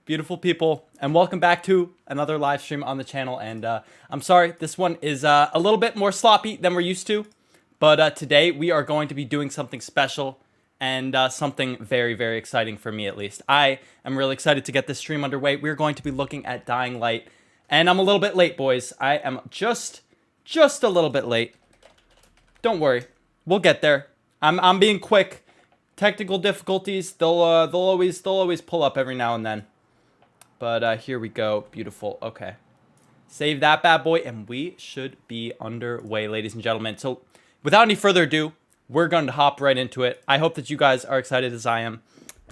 beautiful people, and welcome back to another live stream on the channel. And I'm sorry, this one is a little bit more sloppy than we're used to, but today we are going to be doing something special and something very, very exciting for me, at least. I am really excited to get this stream underway. We're going to be looking at Dying Light, and I'm a little bit late, boys. I am just a little bit late. Don't worry, we'll get there. I'm being quick. Technical difficulties, they'll always pull up every now and then. But here we go. Beautiful. Okay. Save that bad boy, and we should be underway, ladies and gentlemen. So without any further ado, we're going to hop right into it. I hope that you guys are excited as I am.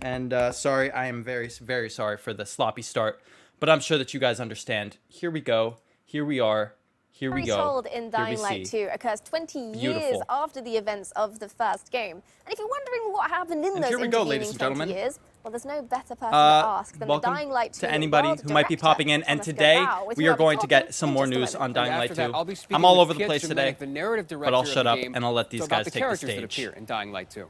And sorry, I am very, very sorry for the sloppy start. But I'm sure that you guys understand. Here we go. Here we are. Here we go. Told in Dying Light 2 occurs 20 years after the events of the first game. And if you're wondering what happened in those intervening 20 years, well, there's no better person to ask than the Dying Light 2 to anybody who might be popping in. And today we are going to get some more news on Dying Light 2. I'm all over the place today, but I'll shut up and I'll let these guys take the stage. Appear in Dying Light 2.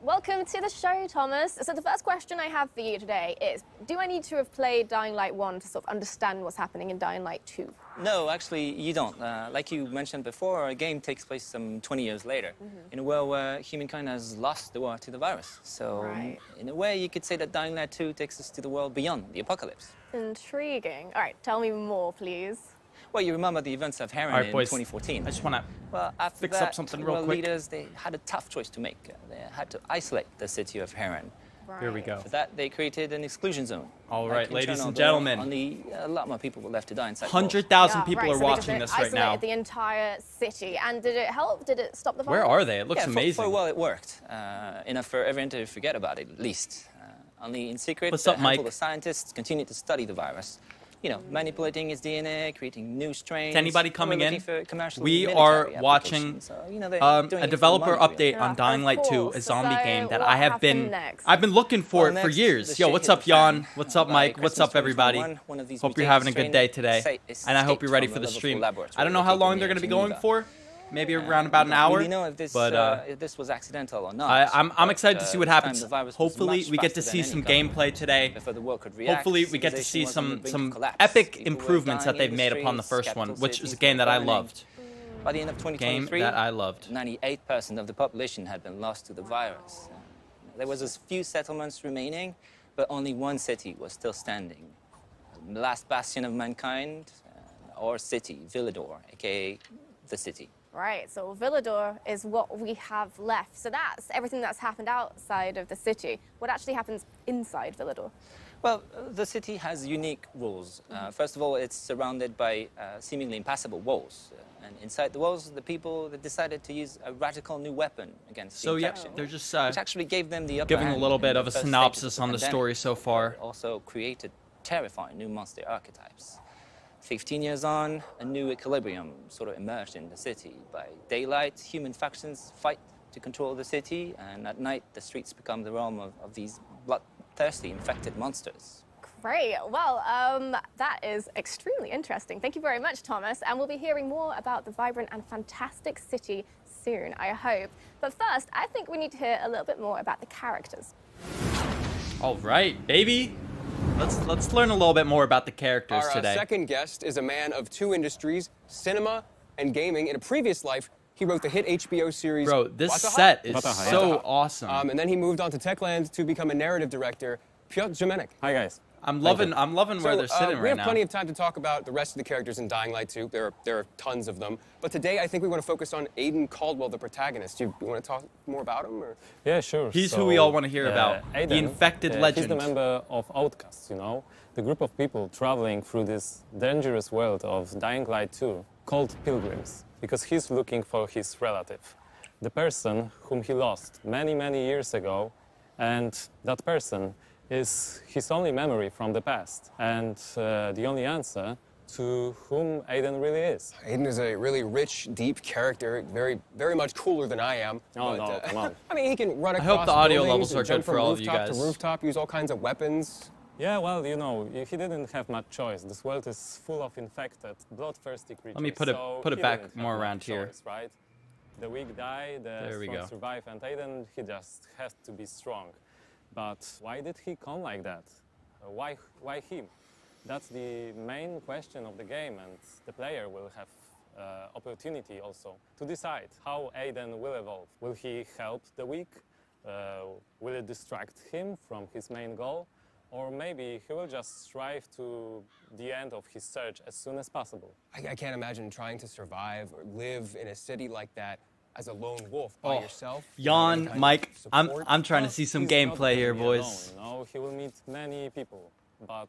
Welcome to the show, Thomas. So the first question I have for you today is, do I need to have played Dying Light 1 to sort of understand what's happening in Dying Light 2? No, actually, you don't. Like you mentioned before, a game takes place some 20 years later, in a world where humankind has lost the war to the virus. So, in a way, you could say that Dying Light 2 takes us to the world beyond the apocalypse. Intriguing. All right, tell me more, please. Well, you remember the events of Heron in 2014. I just want to fix up something real quick. Leaders, they had a tough choice to make. They had to isolate the city of Heron. Here we go. For that, they created an exclusion zone. All right, ladies and gentlemen. Only a lot more people were left to die inside. 100,000 people are watching this right now. The entire city. And did it help? Did it stop the virus? Where are they? It looks amazing. For a while, it worked. Enough for everyone to forget about it, at least. Only in secret, What's up, Mike? The scientists continued to study the virus. You know, manipulating his DNA, creating new strains. To anybody coming in, we military are watching so, you know, a developer update on Dying Light 2, a zombie game that I've been looking for years. Yo, what's up, Jan? What's up, Mike? What's up, everybody? Hope you're having a good day today, and I hope you're ready for the stream. I don't know how long they're going to be going for. Maybe around about an hour, really know if this, but if this was accidental or not. I'm excited to see what happens. Hopefully, we get to see some gameplay today. Hopefully, we get to see some epic improvements that they've made upon the first one, which was a game that I loved. By the end of 2023, game that I loved. 98% of the population had been lost to the virus. There was a few settlements remaining, but only one city was still standing. The last bastion of mankind, or city, Villador, aka the city. Right, so Villador is what we have left. So that's everything that's happened outside of the city. What actually happens inside Villador? Well, the city has unique rules. First of all, it's surrounded by seemingly impassable walls. And inside the walls, the people decided to use a radical new weapon against the infection. They're just which actually gave them the upper giving a hand little bit in of the a first synopsis stages of on the pandemic. story so far. Also created terrifying new monster archetypes. 15 years on, a new equilibrium sort of emerged in the city. By daylight, human factions fight to control the city, and at night, the streets become the realm of these bloodthirsty, infected monsters. Great. Well, that is extremely interesting. Thank you very much, Thomas. And we'll be hearing more about the vibrant and fantastic city soon, I hope. But first, I think we need to hear a little bit more about the characters. All right, baby. Let's learn a little bit more about the characters today. Our second guest is a man of two industries, cinema and gaming. In a previous life, he wrote the hit HBO series. Bro, this set is so awesome. And then he moved on to Techland to become a narrative director. Piotr Jemenek. Hi guys. I'm loving where they're sitting right now. We have plenty of time to talk about the rest of the characters in Dying Light 2. There are tons of them. But today, I think we want to focus on Aiden Caldwell, the protagonist. You want to talk more about him? Or? Yeah, sure. He's who we all want to hear about. Aiden, the infected legend. He's the member of Outcasts, you know? The group of people traveling through this dangerous world of Dying Light 2 called pilgrims. Because he's looking for his relative. The person whom he lost many, many years ago. And that person is his only memory from the past, and the only answer to whom Aiden really is. Aiden is a really rich, deep character, very much cooler than I am. Oh, no, come on. I mean, he can run across I hope the audio buildings levels are and jump good for from all of you rooftop guys. to rooftop, use all kinds of weapons. Yeah, well, you know, he didn't have much choice. This world is full of infected, bloodthirsty creatures. Let me put it back more around here. Right? the weak die, the There we strong go. survive, and Aiden, he just has to be strong. But why did he come like that? Why him? That's the main question of the game, and the player will have opportunity also to decide how Aiden will evolve. Will he help the weak? Will it distract him from his main goal? Or maybe he will just strive to the end of his search as soon as possible. I can't imagine trying to survive or live in a city like that as a lone wolf by yourself. without any Yawn, kind of Mike. support. I'm trying to But see some he's not gameplay here, gonna be boys. alone, you know? He will meet many people, but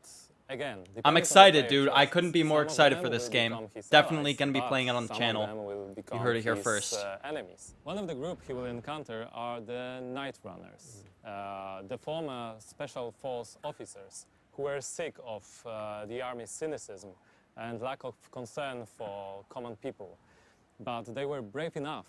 again, I'm depending on the excited, player dude. I choice, couldn't be more some of excited them for this will game. become his Definitely allies, gonna be but playing it on the some of channel. them will become heard it here his, first. Enemies. One of the group he will encounter are the Night Runners, the former special force officers who were sick of the army's cynicism and lack of concern for common people. But they were brave enough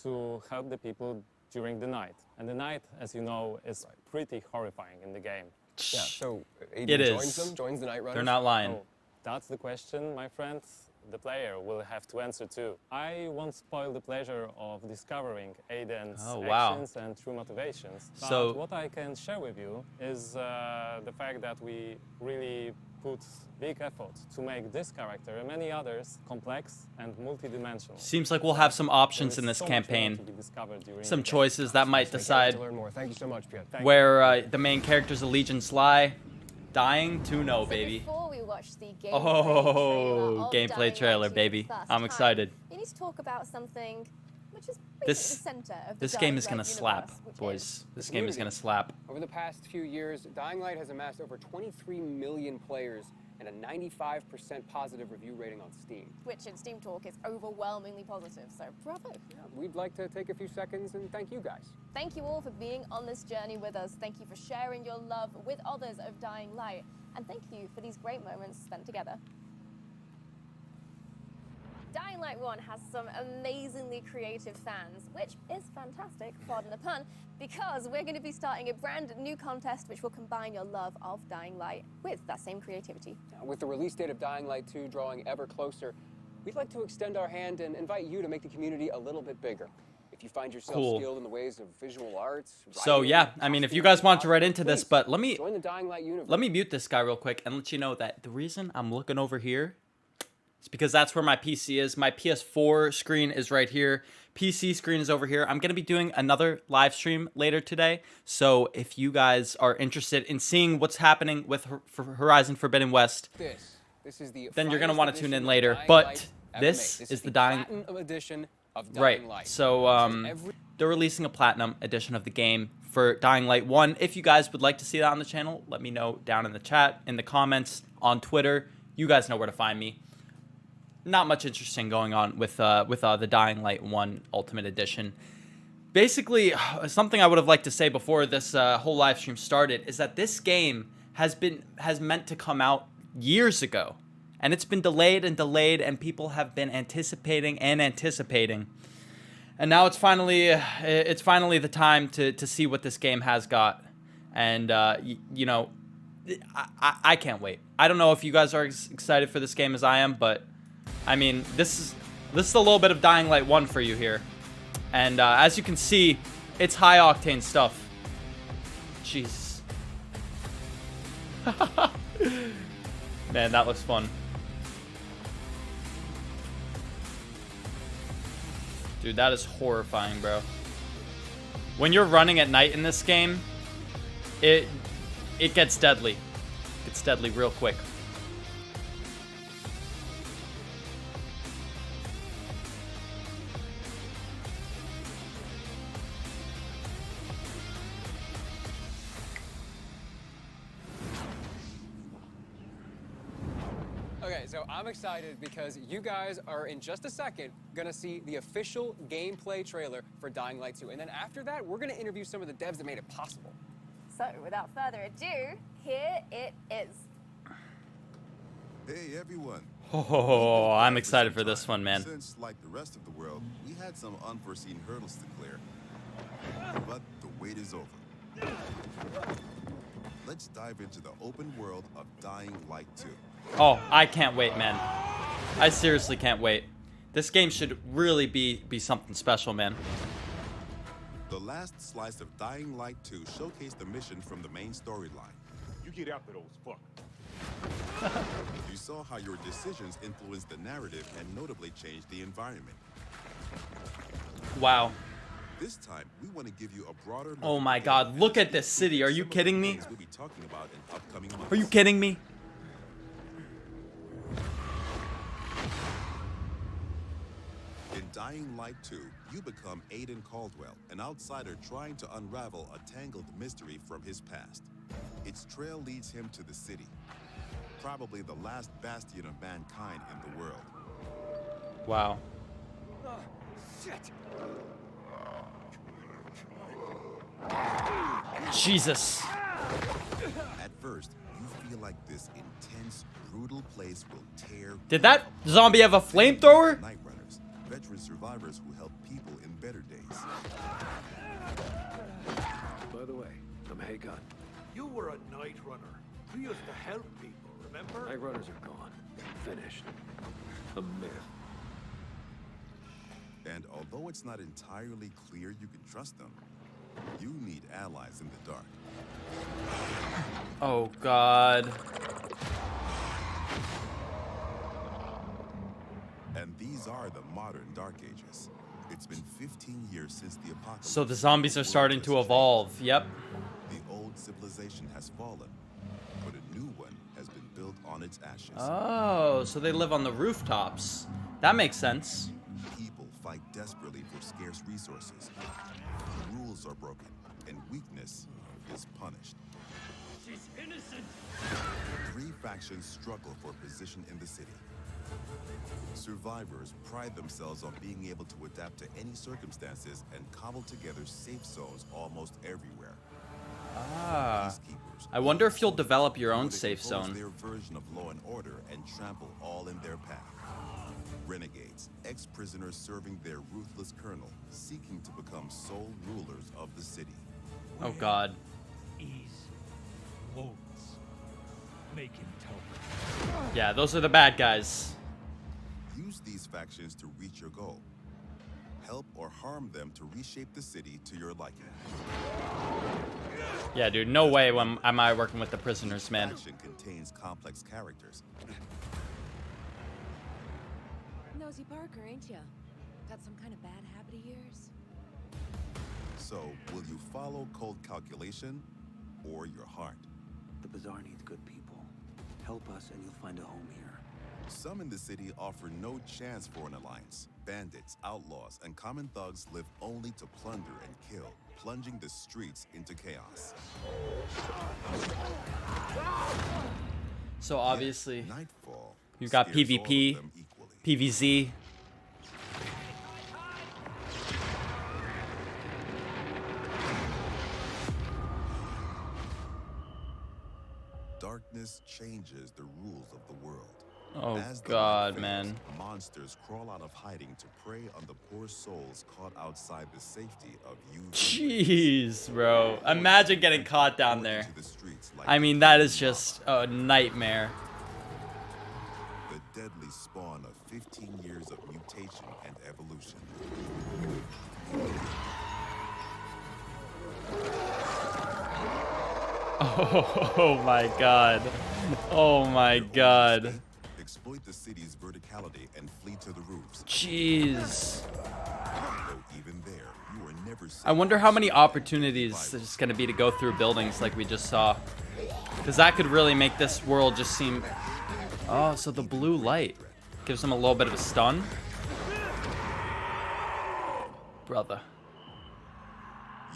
to help the people during the night. And the night, as you know, is pretty horrifying in the game. Yeah, so Aiden It joins is. them, joins the Night Runners. They're not lying. Oh, that's the question, my friend. The player will have to answer too. I won't spoil the pleasure of discovering Aiden's Oh, wow. actions and true motivations. But So- what I can share with you is the fact that we really put big effort to make this character and many others complex and multidimensional. Seems like we'll have some options There in is this so much more campaign. to be discovered during Some the game. choices that might Can't wait decide to learn more. Thank you so much, Piet. Thank you. where the main character's allegiance lie. Dying to know, So baby. before we watch the gameplay Oh, trailer of gameplay Dying trailer, Light 2 baby. for the first I'm time, excited. We need to talk about something which is basically This- the center of the This Dying game is Light gonna slap, universe, which boys. is This game is gonna slap. Over the past few years, Dying Light has amassed over 23 million players and a 95% positive review rating on Steam. which in Steam Talk is overwhelmingly positive, so bravo. Yeah, we'd like to take a few seconds and thank you guys. Thank you all for being on this journey with us. Thank you for sharing your love with others of Dying Light. And thank you for these great moments spent together. Dying Light 1 has some amazingly creative fans, which is fantastic, pardon the pun, because we're going to be starting a brand new contest which will combine your love of Dying Light with that same creativity. With the release date of Dying Light 2 drawing ever closer, we'd like to extend our hand and invite you to make the community a little bit bigger. If you find yourself Cool. skilled in the ways of visual arts, So writing, yeah, I mean, if you costumes, guys want to art, write into this, please but let me join the Dying Light universe. mute this guy real quick and let you know that the reason I'm looking over here is because that's where my PC is. My PS4 screen is right here. PC screen is over here. I'm going to be doing another live stream later today. So if you guys are interested in seeing what's happening with Horizon Forbidden West, This is the then you're gonna finest want to tune edition in of later. Dying But Light ever this made. is the Dying Platinum edition of Dying right. Light. So Which is every- they're releasing a platinum edition of the game for Dying Light 1. If you guys would like to see that on the channel, let me know down in the chat, in the comments, on Twitter. You guys know where to find me. Not much interesting going on with the Dying Light 1 Ultimate Edition. Basically, something I would have liked to say before this whole live stream started is that this game has meant to come out years ago, and it's been delayed and delayed, and people have been anticipating and anticipating, and now it's finally the time to see what this game has got, and you know, I can't wait. I don't know if you guys are as excited for this game as I am, but I mean, this is a little bit of Dying Light 1 for you here. And as you can see, it's high octane stuff. Jesus. Man, that looks fun. Dude, that is horrifying, bro. When you're running at night in this game, it gets deadly. It gets deadly real quick. Okay, so I'm excited because you guys are in just a second gonna see the official gameplay trailer for Dying Light 2. And then after that, we're gonna interview some of the devs that made it possible. So without further ado, here it is. Hey everyone. Oh, I'm excited for this one, man. Since, like the rest of the world, we had some unforeseen hurdles to clear. But the wait is over. Let's dive into the open world of Dying Light 2. Oh, I can't wait, man. I seriously can't wait. This game should really be something special, man. The last slice of Dying Light 2 showcased the mission from the main storyline. You get after those fuck. You saw how your decisions influenced the narrative and notably changed the environment. Wow. This time, we want to give you a broader look Oh at my the God, game look and at this some of city. Are you the kidding me? things we'll be talking about in upcoming months. Are you kidding me? In Dying Light 2, you become Aiden Caldwell, an outsider trying to unravel a tangled mystery from his past. Its trail leads him to the city, probably the last bastion of mankind in the world. Wow. Shit. Jesus. At first, you feel like this intense, brutal place will tear. Did that zombie have a flamethrower? Night runners, veteran survivors who help people in better days. By the way, I'm Hagon. You were a night runner. You used to help people, remember? Night runners are gone. Finished. A myth. And although it's not entirely clear you can trust them, you need allies in the dark. Oh God. And these are the modern Dark Ages. It's been 15 years since the apocalypse. So the zombies are starting to evolve. Yep. The old civilization has fallen, but a new one has been built on its ashes. Oh, so they live on the rooftops. That makes sense. People fight desperately for scarce resources. The rules are broken, and weakness is punished. She's innocent! 3 factions struggle for position in the city. Survivors pride themselves on being able to adapt to any circumstances and cobble together safe zones almost everywhere. Ah. Peacekeepers I wonder if you'll develop your own they safe compose zone. their version of law and order and trample all in their path. Renegades, ex-prisoners serving their ruthless colonel, seeking to become sole rulers of the city. Oh God. Is Wolves. Make him tell. Yeah, those are the bad guys. Use these factions to reach your goal. Help or harm them to reshape the city to your liking. Yeah, dude, no way am I working with the prisoners, Each man. faction contains complex characters. Nosy Parker, ain't ya? Got some kind of bad habit of yours? So, will you follow cold calculation or your heart? The Bazaar needs good people. Help us and you'll find a home here. Some in the city offer no chance for an alliance. Bandits, outlaws, and common thugs live only to plunder and kill, plunging the streets into chaos. So obviously, Nightfall. you've got scares all of PvP, them equally. PvZ. Darkness changes the rules of the world. Oh As the God, light man. fades, monsters crawl out of hiding to prey on the poor souls caught outside the safety of you. Jeez, bro. Imagine getting caught down there. Into the streets like I mean, that is just a nightmare. the deadly spawn of 15 years of mutation and evolution. Oh my God. Oh my God. Exploit the city's verticality and flee to the roofs. Jeez. Though even there, you are never safe. I wonder how many opportunities there's gonna be to go through buildings like we just saw. Because that could really make this world just seem... Oh, so the blue light gives them a little bit of a stun. Brother.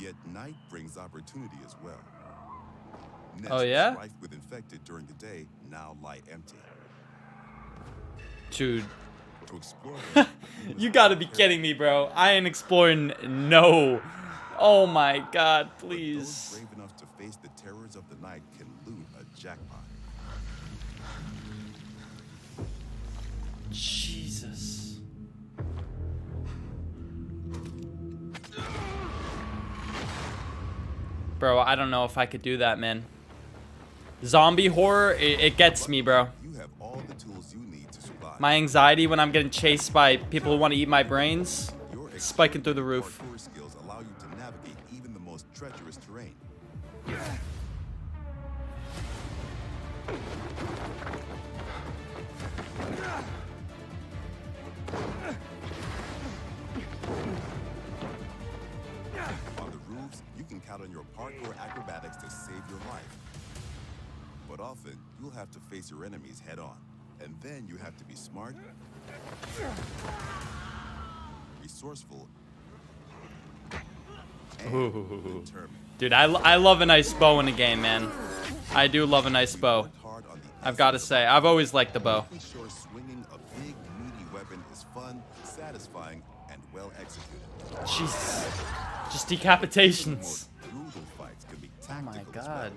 Yet night brings opportunity as well. Oh, Nests yeah? rife with infected during the day now lie empty. Dude, To explore them, you gotta be kidding me, bro. I ain't exploring no. Oh my God, Those please. brave enough to face the terrors of the night can loot a jackpot. Jesus. Bro, I don't know if I could do that, man. Zombie horror, it gets me, bro. You have all the tools you need to survive. My anxiety when I'm getting chased by people who want to eat my brains, spiking through the roof. Parkour skills allow you to navigate even the most treacherous terrain. On the roofs, you can count on your parkour acrobatics to save your life. But often, you'll have to face your enemies head on. And then you have to be smart, resourceful, and determined. Dude, I love a nice bow in a game, man. I do love a nice bow. I've got to say, I've always liked the bow. Making sure swinging a big, meaty weapon is fun, satisfying, and well executed. Jesus. Just decapitations. Most brutal fights can be Oh my tactical as god.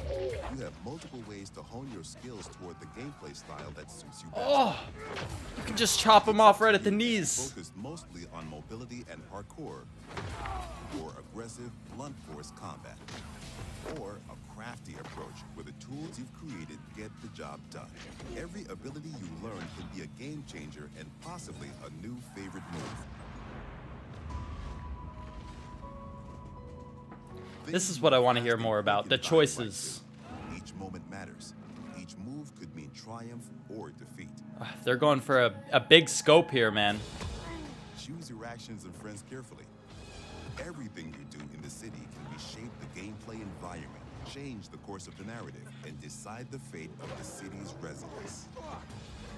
well. You have multiple ways to hone your skills toward the gameplay style that suits you best. Oh, you can just chop him off right at the knees. Focus mostly on mobility and parkour, or aggressive, blunt force combat, or a crafty approach where the tools you've created get the job done. Every ability you learn can be a game changer and possibly a new favorite move. This is what I want to hear more about, the choices. Each moment matters. Each move could mean triumph or defeat. They're going for a big scope here, man. Choose your actions and friends carefully. Everything you do in the city can reshape the gameplay environment, change the course of the narrative, and decide the fate of the city's residents.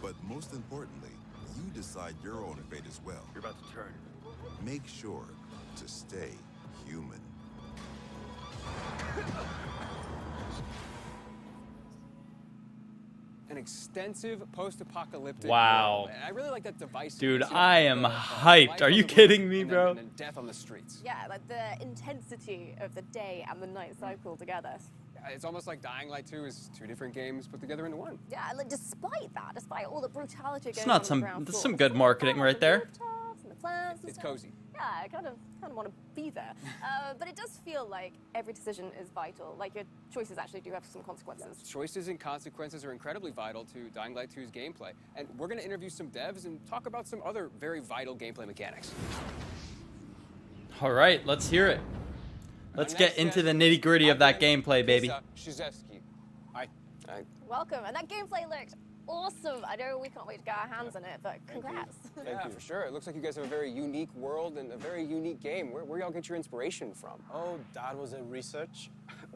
But most importantly, you decide your own fate as well. You're about to turn. Make sure to stay human. An extensive post-apocalyptic Wow. world. And I really like that device. Dude, I am hyped. Are you kidding me, bro? And then death on the streets. Yeah, like the intensity of the day and the night cycle together. It's almost like Dying Light 2 is two different games put together into one. Yeah, like despite that, despite all the brutality going It's on not the some, ground that's floor, some good marketing right there. the rooftops and the plants and It's stuff. cozy. Yeah, I kind of want to be there. But it does feel like every decision is vital. Like your choices actually do have some consequences. Choices and consequences are incredibly vital to Dying Light 2's gameplay. And we're going to interview some devs and talk about some other very vital gameplay mechanics. All right, let's hear it. Let's get into the nitty gritty of that gameplay, baby. Shizevsky. Hi. Welcome, and that gameplay looked awesome. I know we can't wait to get our hands on it, but congrats. Yeah, for sure. It looks like you guys have a very unique world and a very unique game. Where y'all get your inspiration from? Oh, that was a research.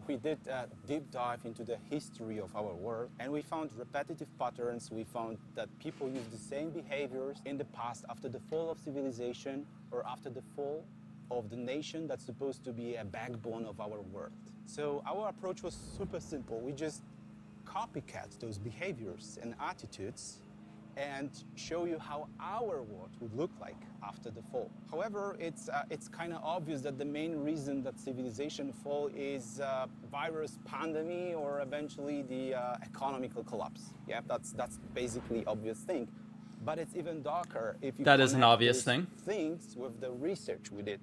We did a deep dive into the history of our world, and we found repetitive patterns. We found that people use the same behaviors in the past after the fall of civilization or after the fall of the nation that's supposed to be a backbone of our world. So our approach was super simple. We just copycat those behaviors and attitudes and show you how our world would look like after the fall. However, it's kind of obvious that the main reason that civilization fall is virus pandemic or eventually the economical collapse. Yeah, that's basically obvious thing. But it's even darker if you That is an connect obvious those thing. things with the research we did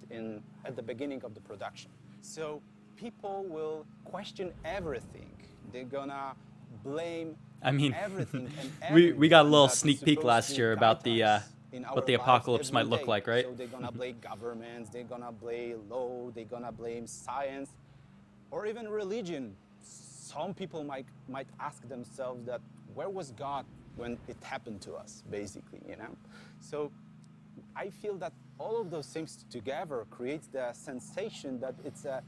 at the beginning of the production. So people will question everything. They're gonna blame I mean, everything and we got a little that's sneak peek supposed last to year guide about the us in what our the lives apocalypse every might look day. like, right? So they're gonna blame governments, they're gonna blame law, they're gonna blame science, or even religion. Some people might ask themselves that where was God when it happened to us, basically, you know? So I feel that all of those things together creates the sensation that it's a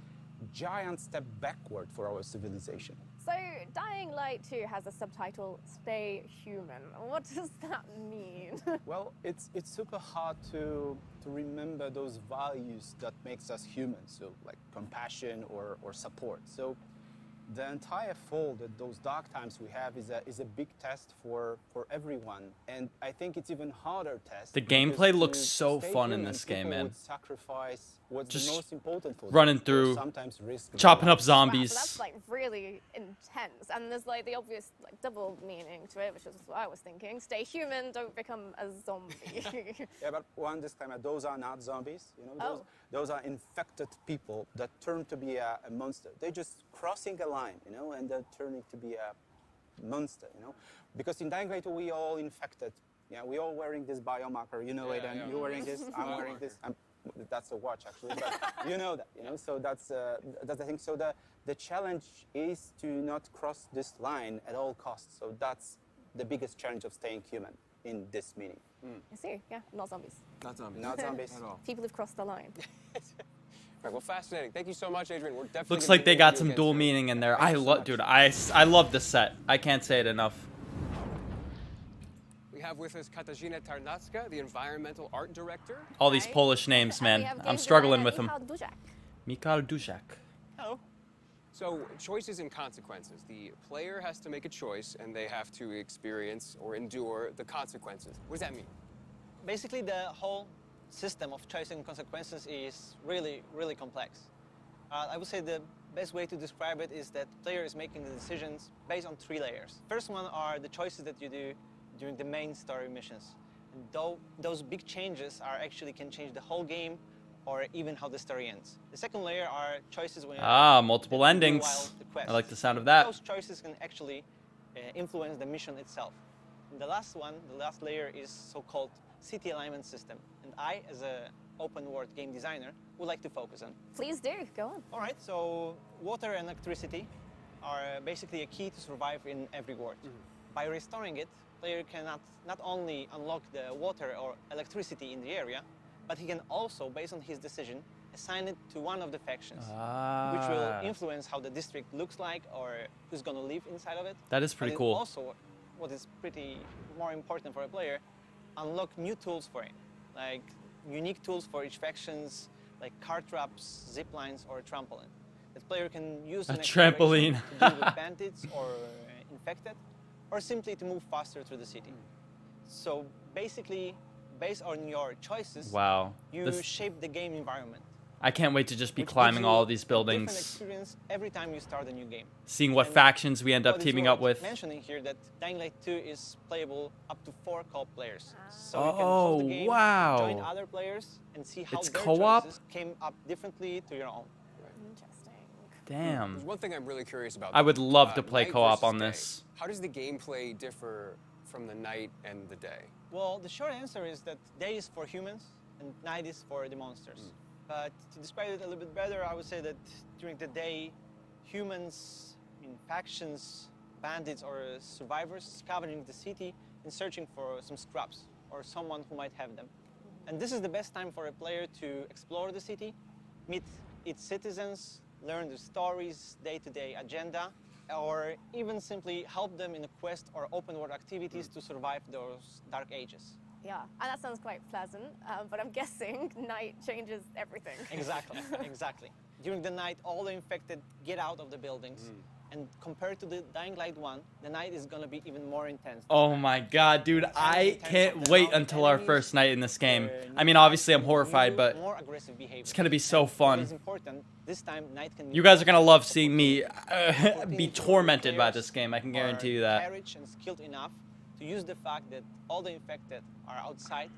giant step backward for our civilization. So, Dying Light 2 has a subtitle, Stay Human. What does that mean? Well, it's super hard to remember those values that makes us human, so like compassion or support. So the entire fall, those dark times we have is a big test for everyone, and I think it's even harder test. The because gameplay to looks so stay fun in human, this game, people man. would sacrifice what's Just the most important for them, running or through, sometimes risk their chopping up lives. Wow, zombies. so that's like really intense, and there's like the obvious like double meaning to it, which is what I was thinking. Stay human, don't become a zombie. Yeah, but one disclaimer, those are not zombies. You know, Oh. those are infected people that turn to be a monster. They're just crossing a line, you know, and they're turning to be a monster, you know. Because in Dying Light, we all infected Yeah, we all wearing this biomarker. You know, Aiden, you're wearing this. I'm wearing this. That's a watch, actually, but you know that. You know, so that's the thing. So the challenge is to not cross this line at all costs. So that's the biggest challenge of staying human in this meaning. I see. Yeah, not zombies. Not zombies. Not zombies. At all. People have crossed the line. Right, well, fascinating. Thank you so much, Adrian. We're definitely Looks gonna like be they got interviewing some you dual again soon. meaning in there. I love, dude. I love this set. I can't say it enough. We have with us Katarzyna Tarnacka, the environmental art director. All these Right. Polish names, And we man. have I'm game struggling designer with them. Michał Duzak. Mikhail Duzak. Hello. So, choices and consequences. The player has to make a choice, and they have to experience or endure the consequences. What does that mean? Basically, the whole system of choice and consequences is really, really complex. I would say the best way to describe it is that player is making the decisions based on 3 layers. First one are the choices that you do during the main story missions. And those big changes are actually can change the whole game or even how the story ends. The second layer are choices when Multiple that you do endings. while the quest. I like the sound of that. Those choices can actually influence the mission itself. And the last one, the last layer is so-called city alignment system. And I, as a open world game designer, would like to focus on. Please do. Go on. All right, so water and electricity are basically a key to survive in every world. By restoring it, player cannot not only unlock the water or electricity in the area, but he can also, based on his decision, assign it to one of the factions, which will influence how the district looks like or who's going to live inside of it. That is pretty But it cool. Also, what is pretty more important for a player, unlock new tools for him, like unique tools for each factions, like car traps, zip lines, or a trampoline. The player can use A an trampoline. exploration to deal with bandits or infected, or simply to move faster through the city. So basically, based on your choices, Wow. you shape the game environment. I can't wait to just be which climbing gives all you of these a different buildings, experience every time you start a new game. seeing what And factions we end up what is teaming up worth with. mentioning here that Dying Light 2 is playable up to 4 co-op players. So you can Oh, pause the game, wow. join other players, and see how It's their co-op? choices came up differently to your own. Interesting. Damn. There's one thing I'm really curious about. I would love to play night co-op versus on day. this. How does the gameplay differ from the night and the day? Well, the short answer is that day is for humans and night is for the monsters. But to describe it a little bit better, I would say that during the day, humans, factions, bandits, or survivors scavenging the city and searching for some scraps or someone who might have them. And this is the best time for a player to explore the city, meet its citizens, learn the stories, day-to-day agenda, or even simply help them in a quest or open world activities to survive those dark ages. Yeah, and that sounds quite pleasant, but I'm guessing night changes everything. Exactly, exactly. During the night, all the infected get out of the buildings. And compared to the Dying Light 1, the night is going to be even more intense. Oh my god, dude. I can't wait until our first night in this game. I mean, obviously I'm horrified, but more aggressive behavior. it's gonna be so What fun. is important, this time night can be You guys are gonna love seeing me be tormented by this game. I can are guarantee you that. courage and skilled enough to use the fact that all the infected are outside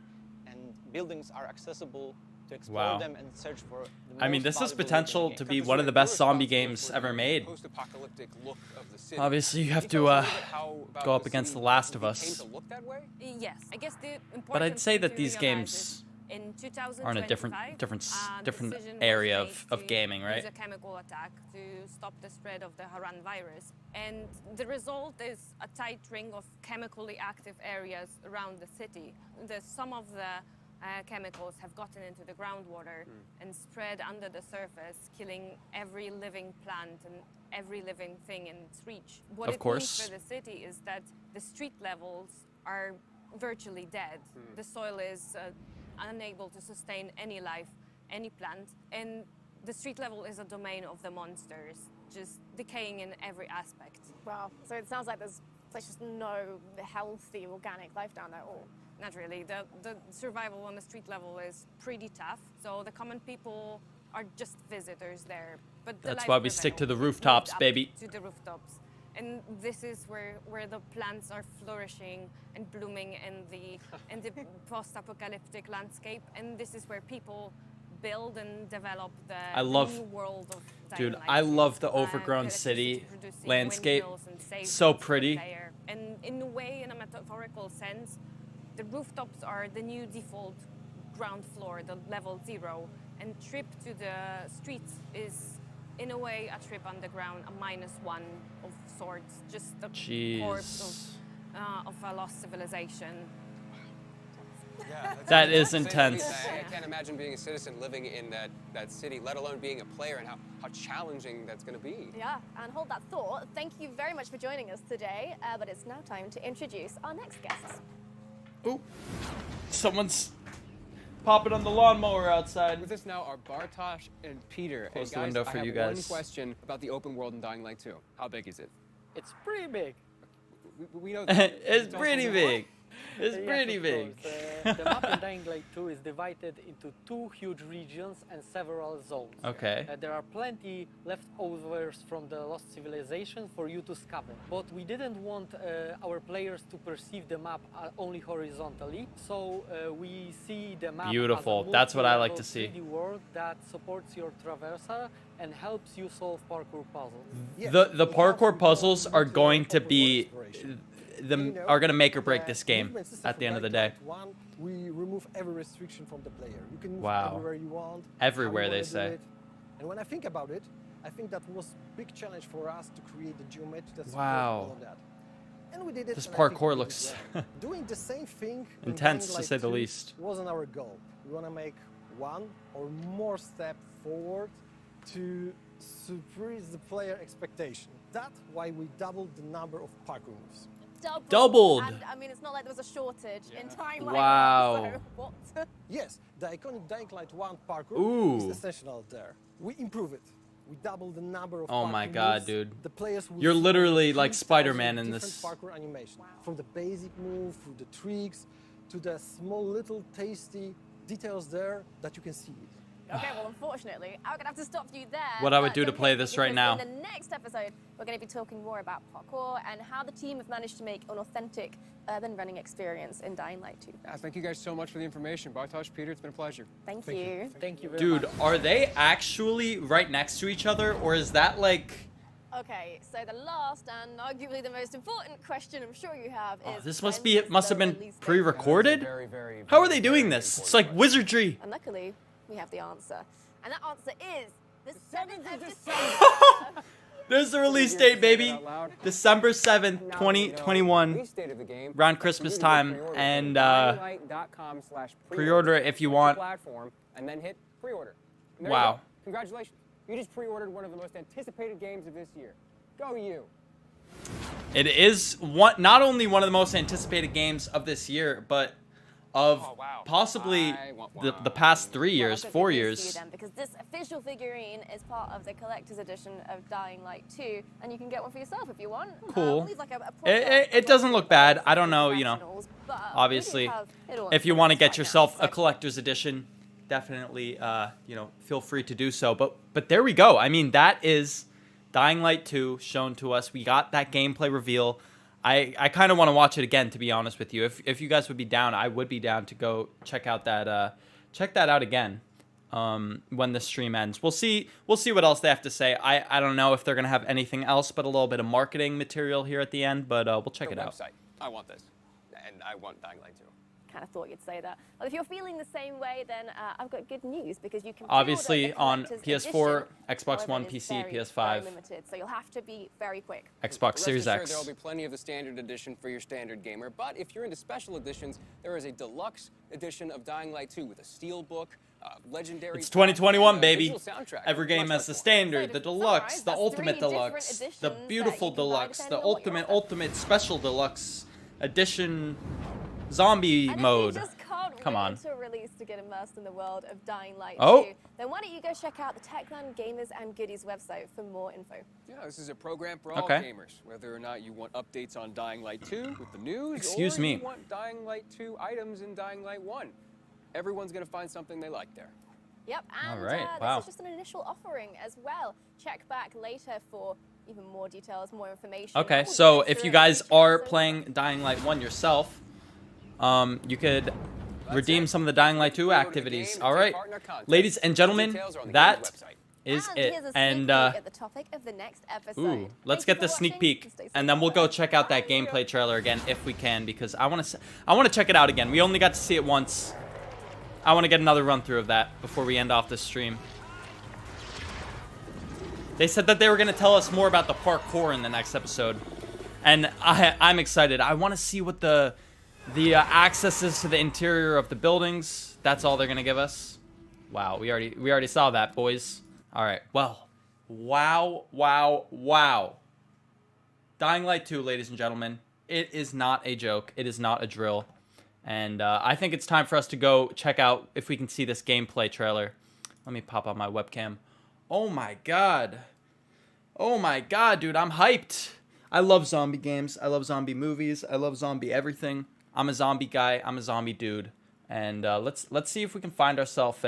and buildings are accessible to explore Wow. them and search for the I mean, most this has valuable potential loot in to the be game. one of the best zombie games ever made. Post-apocalyptic look of the city. Obviously, you have Can you to tell us a little bit how about go up the against city The Last of became Us. to look that way? Yes, I guess the important But I'd say thing that to these realize games is in 2025, are in a different decision was area made of to gaming, right? Use a chemical attack to stop the spread of the Haran virus, and the result is a tight ring of chemically active areas around the city. Some of the chemicals have gotten into the groundwater and spread under the surface, killing every living plant and every living thing in its reach. What Of it course. means for the city is that the street levels are virtually dead. The soil is unable to sustain any life, any plant, and the street level is a domain of the monsters, just decaying in every aspect. Wow, so it sounds like there's just no healthy organic life down there at all. Not really. The survival on the street level is pretty tough, so the common people are just visitors there. But the That's life why we stick to the prevails. We've rooftops, moved up baby. To the rooftops. And this is where the plants are flourishing and blooming in the post-apocalyptic landscape, and this is where people build and develop the new world of Dying Dude, Light. I love the overgrown Electricity city producing landscape. windmills and saves So for the pretty. player. And in a way, in a metaphorical sense, The rooftops are the new default ground floor, the level 0, and trip to the streets is, in a way, a trip underground, a -1 of sorts, just the corpse of a lost civilization. Yeah, That is intense. I can't imagine being a citizen living in that city, let alone being a player, and how challenging that's going to be. Yeah, and hold that thought. Thank you very much for joining us today, but it's now time to introduce our next guests. Ooh, someone's popping on the lawnmower outside. With us now are Bartosz and Peter. Close and the window for I have you guys. one question about the open world in Dying Light 2. How big is it? It's pretty big. We know that. It's pretty big. It's Yes, pretty of big. course. The map in Dying Light 2 is divided into 2 huge regions and several zones. Okay. There are plenty leftovers from the lost civilization for you to scavenge. But we didn't want our players to perceive the map only horizontally, so we see the map Beautiful. as a That's what I like to multi-level see. 3D world that supports your traversal and helps you solve parkour puzzles. The parkour puzzles are going to be are going to make or break this game at the end of the day. We remove every restriction from the player. You can move Wow. everywhere you want. Everywhere, how you they wanna say. do it. And when I think about it, I think that was a big challenge for us to create the geometry that supports Wow. all of that. And we did it. This and I think parkour we did looks it well. Doing the same thing in intense, Dying to Light say the 2 least. wasn't our goal. We want to make one or more step forward to surprise the player expectation. That's why we doubled the number of parkour moves. Doubled. And I mean, it's not like there was a shortage in Dying Light. Wow. So what? Yes, the iconic Dying Light 1 parkour Ooh. is essential there. We improve it. We double the number of Oh my parkour god, moves. dude. The players will You're see literally like 3,000 Spider-Man in different this. parkour animation. From the basic move, through the tricks, to the small little tasty details there that you can see. Okay, well, unfortunately, I'm going to have to stop you there. What I would but do to don't play hate, this right because now. In the next episode, we're going to be talking more about parkour and how the team have managed to make an authentic urban running experience in Dying Light 2. Yeah, thank you guys so much for the information. Bartosz, Peter, it's been a pleasure. Thank you. Thank you very Dude, much. are they actually right next to each other, or is that like... Okay, so the last and arguably the most important question I'm sure you have is... This must when be, is it must the have been release date? pre-recorded? Very, very, How are they doing this? It's like wizardry. And luckily, we have the answer. And that answer is the 7th of December. There's the release date, baby. December 7th, 2021. Release date of the game. Around Christmas time. And pre-order it if you want. Platform, and then hit pre-order. And there you Wow. go. Congratulations. You just pre-ordered one of the most anticipated games of this year. Go you. It is not only one of the most anticipated games of this year, but of possibly the past 3 years, 4 To you years. then, because this official figurine is part of the collector's edition of Dying Light 2, and you can get one for yourself if you want. Cool. We'll leave like a It doesn't look bad. I don't know, you know. professionals, but we do Obviously, have it all if you in want to place get right yourself now, a collector's edition, definitely, you know, feel free to do so. But there we go. I mean, that is Dying Light 2 shown to us. We got that gameplay reveal. I kind of want to watch it again, to be honest with you. If you guys would be down, I would be down to go check out that out again when the stream ends. We'll see what else they have to say. I don't know if they're gonna have anything else but a little bit of marketing material here at the end, but we'll check it out. Website. I want this, and I want Dying Light 2. Kind of thought you'd say that. Well, if you're feeling the same way, then I've got good news because you can Obviously pre-order the on collector's PS4, edition. Xbox However, One, it is PC, very, PS5, very limited, so you'll have to be very quick. Xbox Rest Series assured, X. There will be plenty of the standard edition for your standard gamer, but if you're into special editions, there is a deluxe edition of Dying Light 2 with a steel book, legendary. It's 2021, baby. visual soundtrack, Every game much, has the much more. standard, the deluxe, the that's ultimate 3 different deluxe, the editions that beautiful you can buy deluxe, the depending on what you're ultimate special deluxe edition zombie And mode. if you just can't Come wait on. until release to get immersed in the world of Dying Light Oh. 2, then why don't you go check out the Techland Gamers and Goodies website for more info. Yeah, this is a program for all Okay. gamers, whether or not you want updates on Dying Light 2 with the news, Excuse or me. you want Dying Light 2 items in Dying Light 1. Everyone's going to find something they like there. Yep, and All right, this wow. is just an initial offering as well. Check back later for even more details, more information. Okay, all the so extra if you guys features are and so playing Dying Light 1 yourself, you could redeem some of the Dying Light 2 activities. All right, ladies and gentlemen, that is And it. here's a And sneak peek at the topic of the next episode. ooh, let's Thank get you the for sneak watching. peek, Stay safe and then out we'll go there. check out that gameplay trailer again if we can, because I want to check it out again. We only got to see it once. I want to get another run through of that before we end off this stream. They said that they were going to tell us more about the parkour in the next episode, and I'm excited. I want to see what the access is to the interior of the buildings. That's all they're going to give us. Wow, we already saw that, boys. All right, well, wow. Dying Light 2, ladies and gentlemen. It is not a joke. It is not a drill. And I think it's time for us to go check out if we can see this gameplay trailer. Let me pop on my webcam. Oh my god. Oh my god, dude, I'm hyped. I love zombie games. I love zombie movies. I love zombie everything. I'm a zombie guy. I'm a zombie dude. And let's see if we can find ourselves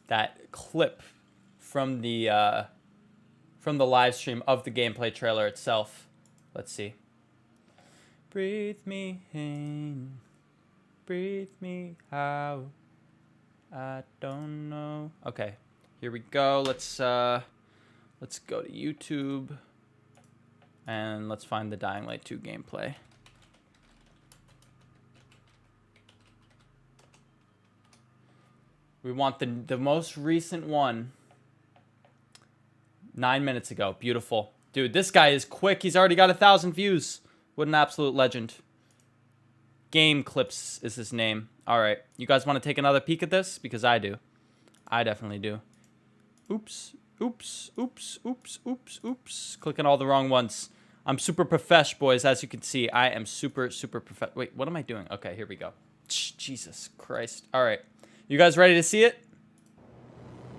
that clip from the live stream of the gameplay trailer itself. Let's see. Breathe me in, breathe me out. I don't know. Okay, here we go. Let's go to YouTube and let's find the Dying Light 2 gameplay. We want the most recent one. 9 minutes ago. Beautiful. Dude, this guy is quick. He's already got 1,000 views. What an absolute legend. Game Clips is his name. All right. You guys want to take another peek at this? Because I do. I definitely do. Oops. Oops. Oops. Oops. Oops. Oops. Clicking all the wrong ones. I'm super profesh, boys. As you can see, I am super profesh. Wait, what am I doing? Okay, here we go. Jesus Christ. All right. You guys ready to see it?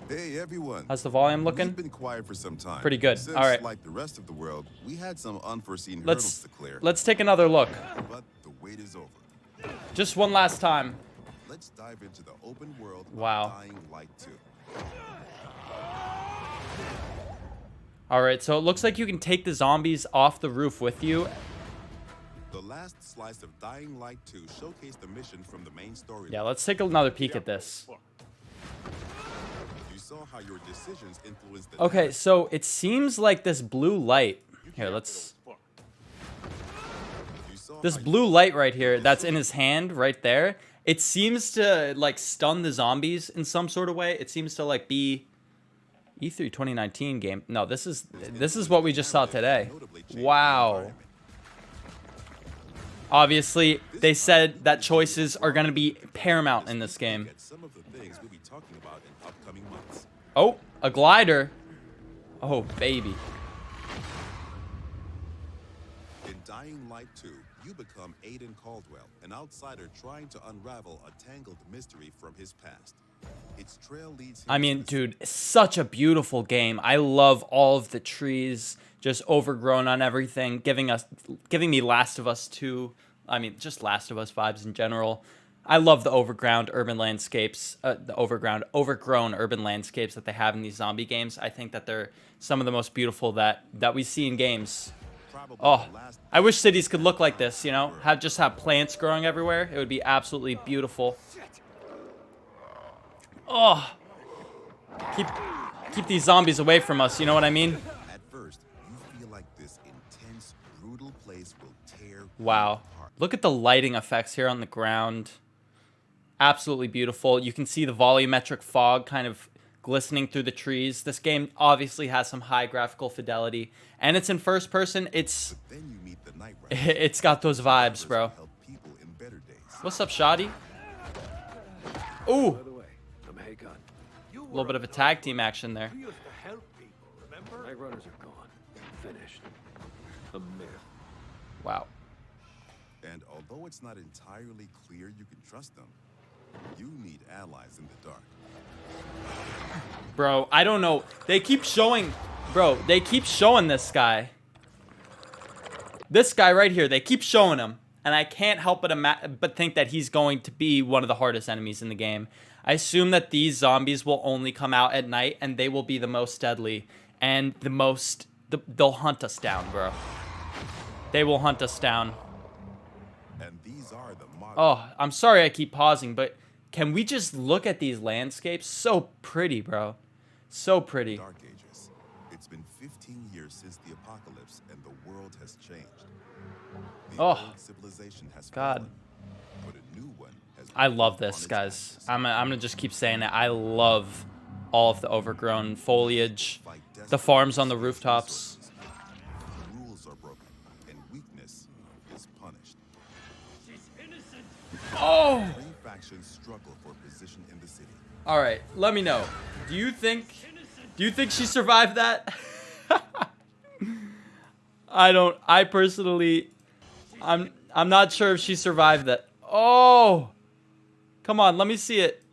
Hey everyone. How's the volume looking? We've been quiet for some time. Pretty good. Since, all right. like the rest of the world, we had some unforeseen hurdles to clear. Let's take another look. But the wait is over. Just one last time. Let's dive into the open world of Wow. Dying Light 2. All right, so it looks like you can take the zombies off the roof with you. The last slice of Dying Light 2 showcased the mission from the main story. Yeah, let's take another peek at this. You saw how your decisions influenced the Okay, so it seems like this blue light. Here, let's... This blue light right here that's in his hand right there, it seems to, like, stun the zombies in some sort of way. It seems to, like, be... E3 2019 game. No, this is what we just saw today. Wow. Obviously, they said that choices are going to be paramount in this game. Some of the things we'll be talking about in upcoming months. Oh, a glider. Oh, baby. In Dying Light 2, you become Aiden Caldwell, an outsider trying to unravel a tangled mystery from his past. Its trail leads him I mean, dude, such a beautiful game. I love all of the trees just overgrown on everything, giving me Last of Us 2. I mean, just Last of Us vibes in general. I love the overgrown urban landscapes, overgrown urban landscapes that they have in these zombie games. I think that they're some of the most beautiful that we see in games. Oh, I wish cities could look like this, you know? Just have plants growing everywhere. It would be absolutely beautiful. Oh, keep these zombies away from us, you know what I mean? At first, you feel like this intense, brutal place will tear. Wow. Look at the lighting effects here on the ground. Absolutely beautiful. You can see the volumetric fog kind of glistening through the trees. This game obviously has some high graphical fidelity, and it's in first person. It's got those vibes, bro. What's up, Shoddy? Ooh. A little bit of a tag team action there. We used to help people, remember? Night runners are gone. Finished. A myth. Wow. And although it's not entirely clear you can trust them, you need allies in the dark. Bro, I don't know. They keep showing this guy. This guy right here, they keep showing him. And I can't help but think that he's going to be one of the hardest enemies in the game. I assume that these zombies will only come out at night, and they will be the most deadly. And they'll hunt us down, bro. They will hunt us down. And these are the Oh, I'm sorry I keep pausing, but can we just look at these landscapes? So pretty, bro. So pretty. Dark Ages. It's been 15 years since the apocalypse, and the world has changed. The Oh, old civilization has God. fallen, but a new one has I love risen this, on its guys. axis. I'm gonna just keep saying it. I love all of the overgrown foliage, the farms on the rooftops. Rules are broken, and weakness is punished. Oh! Three factions struggle for position in the city. All right, let me know. Do you think she survived that? I personally, I'm not sure if she survived that. Oh! Come on, let me see it.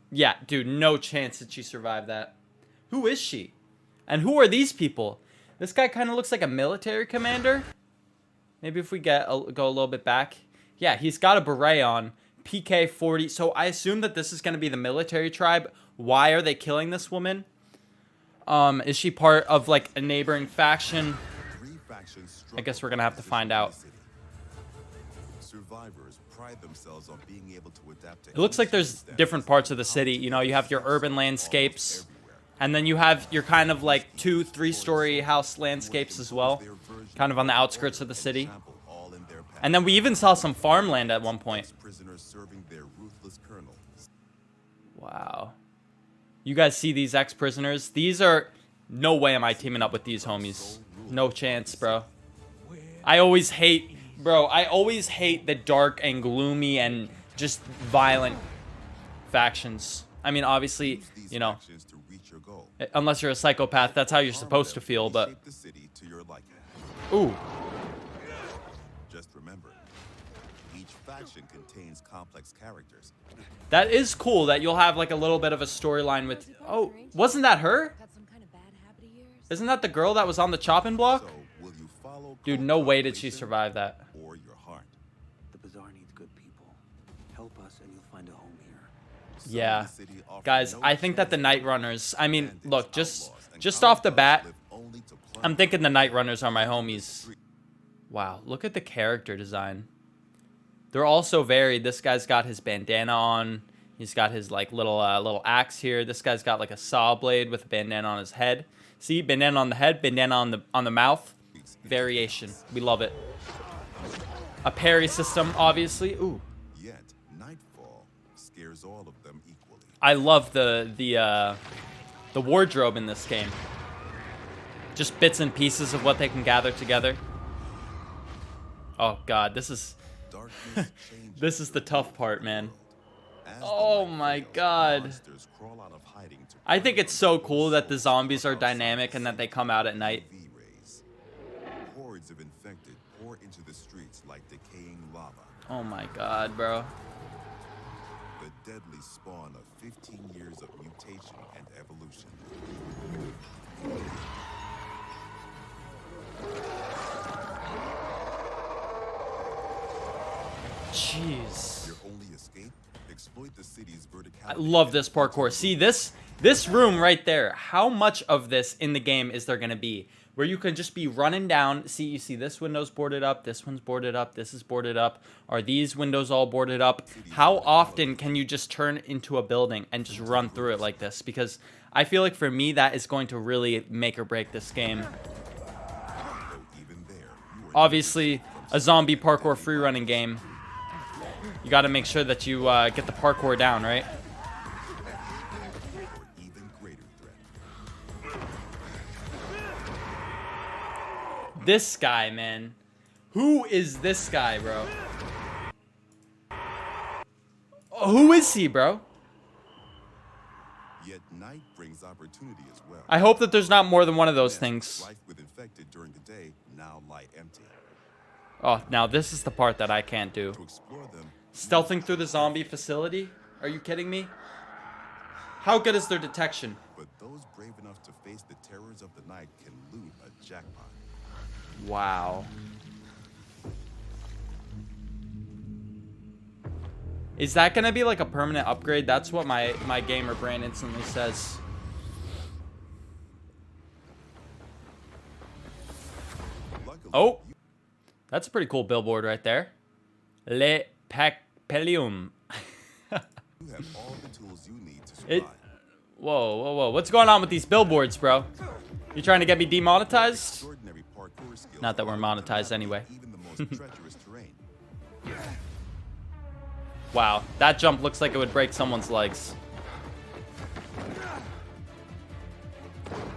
Yeah, dude, no chance that she survived that. Who is she? And who are these people? This guy kind of looks like a military commander. Maybe if we go a little bit back. Yeah, he's got a beret on. PK-40. So I assume that this is going to be the military tribe. Why are they killing this woman? Is she part of like a neighboring faction? I guess we're going to have to find out. Survivors pride themselves on being able to adapt to It looks like there's different parts of the city. You know, you have your urban landscapes, and then you have your kind of like 2-3-story house landscapes as well, kind of on the outskirts of the city. And then we even saw some farmland at one point. prisoners serving their ruthless colonel. Wow. You guys see these ex-prisoners? These are... No way am I teaming up with these homies. No chance, bro. I always hate... Bro, I always hate the dark and gloomy and just violent factions. I mean, obviously, you know, unless you're a psychopath, that's how you're supposed to feel, but... Ooh. Just remember, each faction contains complex characters. That is cool that you'll have like a little bit of a storyline with... Oh, wasn't that her? Isn't that the girl that was on the chopping block? Dude, no way did she survive that. Or your heart. The bazaar needs good people. Help us and you'll find a home here. Yeah. Guys, I think that the Night Runners... I mean, look, just off the bat, I'm thinking the Night Runners are my homies. Wow, look at the character design. They're all so varied. This guy's got his bandana on. He's got his like little axe here. This guy's got like a saw blade with a bandana on his head. See, bandana on the head, bandana on the mouth. Variation. We love it. A parry system, obviously. Ooh. Yet nightfall scares all of them equally. I love the wardrobe in this game. Just bits and pieces of what they can gather together. Oh god, this is this is the tough part, man. Oh my god. I think it's so cool that the zombies are dynamic and that they come out at night. Hordes of infected pour into the streets like decaying lava. Oh my god, bro. The deadly spawn of 15 years of mutation and evolution. Jeez. Your only escape? Exploit the city's verticality. I love this parkour. See, this room right there. How much of this in the game is there going to be? Where you can just be running down. See, you see this window's boarded up. This one's boarded up. This is boarded up. Are these windows all boarded up? How often can you just turn into a building and just run through it like this? Because I feel like for me, that is going to really make or break this game. Obviously, a zombie parkour free running game. You got to make sure that you get the parkour down, right? This guy, man. Who is this guy, bro? Who is he, bro? Yet night brings opportunity as well. I hope that there's not more than one of those things. Life with infected during the day now lie empty. Oh, now this is the part that I can't do. Stealthing through the zombie facility? Are you kidding me? How good is their detection? But those brave enough to face the terrors of the night can loot a jackpot. Wow. Is that gonna be like a permanent upgrade? That's what my gamer brain instantly says. Oh, that's a pretty cool billboard right there. Le Pelium. You have all the tools you need to survive. Whoa. What's going on with these billboards, bro? You trying to get me demonetized? Extraordinary parkour skills Not that we're monetized anyway. even the most treacherous terrain. Wow, that jump looks like it would break someone's legs.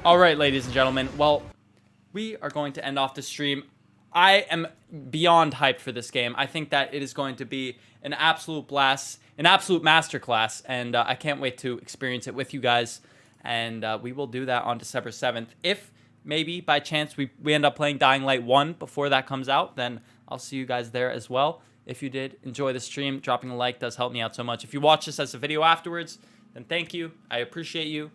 All right, ladies and gentlemen. Well, we are going to end off the stream. I am beyond hyped for this game. I think that it is going to be an absolute blast, an absolute masterclass, and I can't wait to experience it with you guys. And we will do that on December 7th. If maybe by chance we end up playing Dying Light 1 before that comes out, then I'll see you guys there as well. If you did enjoy the stream, dropping a like does help me out so much. If you watch this as a video afterwards, then thank you. I appreciate you.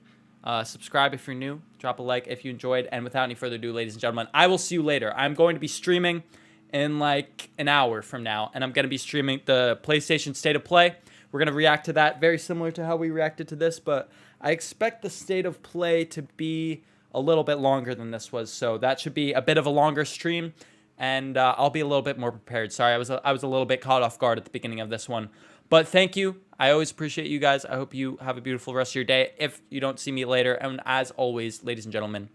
Subscribe if you're new. Drop a like if you enjoyed. And without any further ado, ladies and gentlemen, I will see you later. I'm going to be streaming in like an hour from now. And I'm going to be streaming the PlayStation State of Play. We're going to react to that very similar to how we reacted to this. But I expect the State of Play to be a little bit longer than this was. So that should be a bit of a longer stream. And I'll be a little bit more prepared. Sorry, I was a little bit caught off guard at the beginning of this one. But thank you. I always appreciate you guys. I hope you have a beautiful rest of your day if you don't see me later. And as always, ladies and gentlemen,